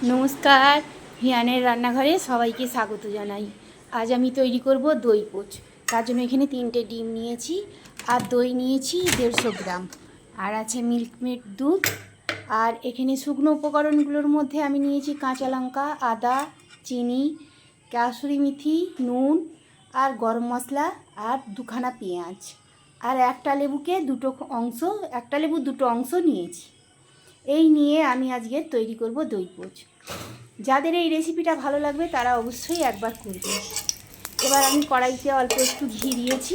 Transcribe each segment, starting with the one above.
নমস্কার, হিয়ানের রান্নাঘরে সবাইকে স্বাগত জানাই। আজ আমি তৈরি করব দই পোচ। তার জন্য এখানে 3টে ডিম নিয়েছি, আর দই নিয়েছি 150 গ্রাম, আর আছে মিল্কমেড দুধ। আর এখানে শুকনো উপকরণগুলোর মধ্যে আমি নিয়েছি কাঁচা লঙ্কা, আদা, চিনি, কাসুরি মেথি, নুন, আর গরম মশলা, আর 2খানা পেঁয়াজ, আর একটা লেবুকে একটা লেবুর 2টো অংশ নিয়েছি। এই নিয়ে আমি আজকে তৈরি করব দই পোচ। যাদের এই রেসিপিটা ভালো লাগবে তারা অবশ্যই একবার করবে। এবার আমি কড়াইতে অল্প একটু ঘি দিয়েছি।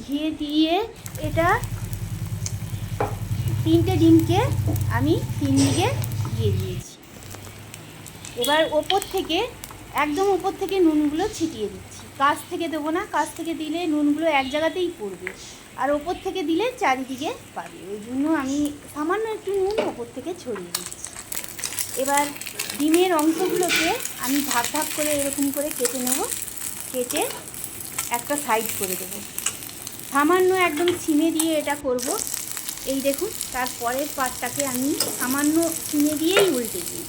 ঘি দিয়ে এটা 3টে ডিমকে আমি 3 দিকে দিয়ে দিয়েছি। এবার একদম ওপর থেকে নুনগুলো ছিটিয়ে দিচ্ছি। কাছ থেকে দেবো না, কাছ থেকে দিলে নুনগুলো এক জায়গাতেই পড়বে, আর ওপর থেকে দিলে চারিদিকে পাবে। ওই জন্য আমি সামান্য একটু নুন ওপর থেকে ছড়িয়ে দিচ্ছি। এবার ডিমের অংশগুলোকে আমি ভাগ ভাগ করে এরকম করে কেটে নেব। কেটে একটা সাইড করে দেবো। সামান্য একদম ছিমে দিয়ে এটা করব। এই দেখুন, তারপরের পাটটাকে আমি সামান্য ছিমে দিয়েই উল্টে দিই।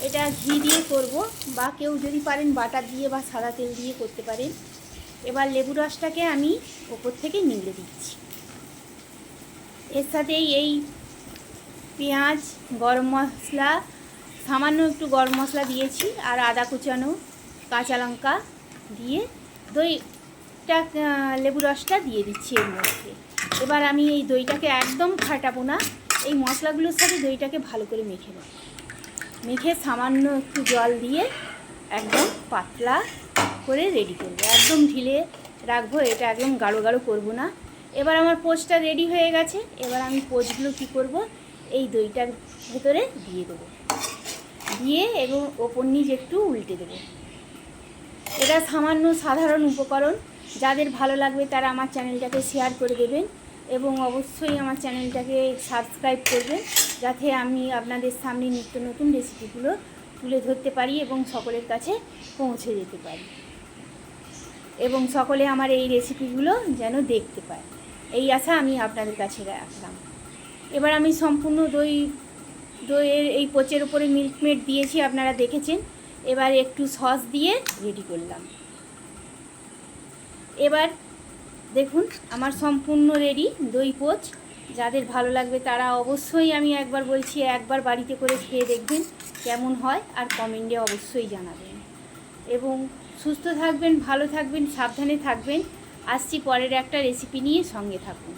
এটা ঘি দিয়ে করব, বা কেউ যদি পারেন বাটার দিয়ে বা সাদা তেল দিয়ে করতে পারেন। এবার লেবু রসটাকে আমি ওপর থেকে নিংড়ে দিচ্ছি। এর সাথেই এই পেঁয়াজ, গরম মশলা, সামান্য একটু গরম মশলা দিয়েছি, আর আদা কুচানো, কাঁচা লঙ্কা দিয়ে দইটা লেবু রসটা দিয়ে দিচ্ছি এর মধ্যে। এবার আমি এই দইটাকে একদম ফাটাবো না, এই মশলাগুলোর সাথে দইটাকে ভালো করে মেখে নেব। মেখে সামান্য একটু জল দিয়ে একদম পাতলা করে রেডি করবো। একদম ঢিলে রাখবো, এটা একদম গাঢ় গাঢ় করবো না। এবার আমার পোচটা রেডি হয়ে গেছে। এবার আমি পোচগুলো কী করব, এই দইটার ভেতরে দিয়ে দেবো। দিয়ে এবং ওপর নিচ একটু উল্টে দেবো। এটা সামান্য সাধারণ উপকরণ। যাদের ভালো লাগবে তারা আমার চ্যানেলটাকে শেয়ার করে দেবেন, এবং অবশ্যই আমার চ্যানেলটাকে সাবস্ক্রাইব করবেন, যাতে আমি আপনাদের সামনে নিত্য নতুন রেসিপিগুলো তুলে ধরতে পারি এবং সকলের কাছে পৌঁছে যেতে পারি, এবং সকলে আমার এই রেসিপিগুলো যেন দেখতে পায়, এই আশা আমি আপনাদের কাছে রাখলাম। এবার আমি সম্পূর্ণ দইয়ের এই পোচের উপরে মিল্কমেড দিয়েছি, আপনারা দেখেছেন। এবার একটু সস দিয়ে রেডি করলাম। এবার দেখুন আমার সম্পূর্ণ রেডি দই পোচ। যাদের ভালো লাগবে তারা অবশ্যই, আমি একবার বলছি, একবার বাড়িতে করে খেয়ে দেখবেন কেমন হয়, আর কমেন্টে অবশ্যই জানাবেন। এবং সুস্থ থাকবেন, ভালো থাকবেন, সাবধানে থাকবেন। আসছি পরের একটা রেসিপি নিয়ে, সঙ্গে থাকুন।